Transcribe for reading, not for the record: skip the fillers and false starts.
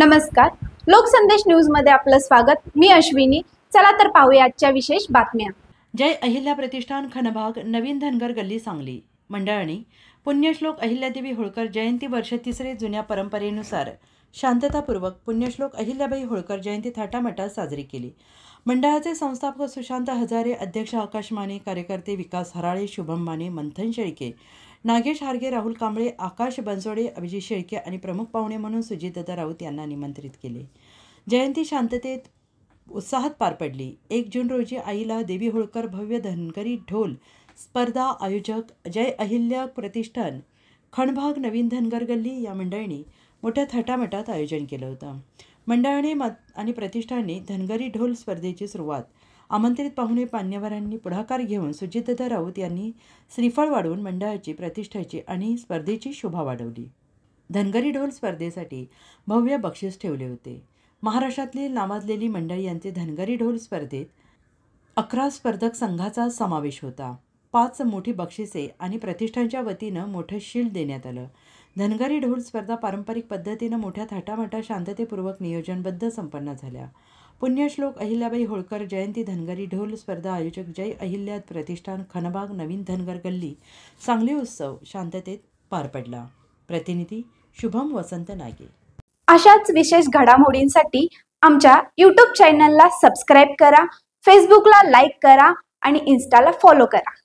नमस्कार, लोकसंदेश न्यूज मध्ये आपलं स्वागत। मी अश्विनी। चला तर पाहूया आजच्या विशेष बातम्या। जय अहिल्या प्रतिष्ठान खनभाग नवीन धनगर गल्ली सांगली मंडळाने पुण्यश्लोक अहिल्यादेवी होळकर जयंती वर्ष तिसरे जुन्या परंपरेनुसार शांततापूर्वक पुण्यश्लोक अहिल्याबाई होळकर जयंती थाटामाटात साजरी केली। मंडळाचे संस्थापक सुशांत हजारे, अध्यक्ष आकाश माने, कार्यकर्ते विकास हराळे, शुभम माने, मंथन शेळके, नागेश हारगे, राहुल कांबळे, आकाश बनसोडे, अभिजित शेळके आणि प्रमुख पाहुणे म्हणून सुजितदादा राऊत यांना निमंत्रित केले। जयंती शांततेत उत्साहात पार पडली। 1 जून रोजी आईला देवी होळकर भव्य धनगरी ढोल स्पर्धा आयोजक जय अहिल्या प्रतिष्ठान खणभाग नवीन धनगर गल्ली या मंडळाने मोठ्या थाटामाटात आयोजन केलं होतं। मंडळाने आणि प्रतिष्ठानने धनगरी ढोल स्पर्धेची सुरुवात आमंत्रित पाहुणे मान्यवरांनी पुढाकार घेऊन सुजितदादा राऊत यांनी श्रीफळ वाढवून मंडळाची, प्रतिष्ठाची आणि स्पर्धेची शोभा वाढवली। धनगरी ढोल स्पर्धेसाठी भव्य बक्षीस ठेवले होते। महाराष्ट्रातली नावाजलेली मंडळी यांचे धनगरी ढोल स्पर्धेत 11 स्पर्धक संघाचा समावेश होता। 5 मोठी बक्षिसे आणि प्रतिष्ठानच्या वतीनं मोठं शील्ड देण्यात आलं। धनगरी ढोल स्पर्धा पारंपरिक पद्धतीनं मोठ्या थाटामाटात शांततेपूर्वक नियोजनबद्ध संपन्न झाल्या। पुण्यश्लोक अहिल्याबाई होळकर जयंती धनगरी ढोल स्पर्धा आयोजक जय अहिल्या प्रतिष्ठान खनभाग नवीन धनगर गल्ली सांगली उत्सव शांततेत पार पडला। प्रतिनिधी शुभम वसंत नागे। अशाच विशेष घडामोडींसाठी आमच्या YouTube चॅनलला सबस्क्राइब करा, फेसबुकला लाईक करा आणि इन्स्टाला फॉलो करा।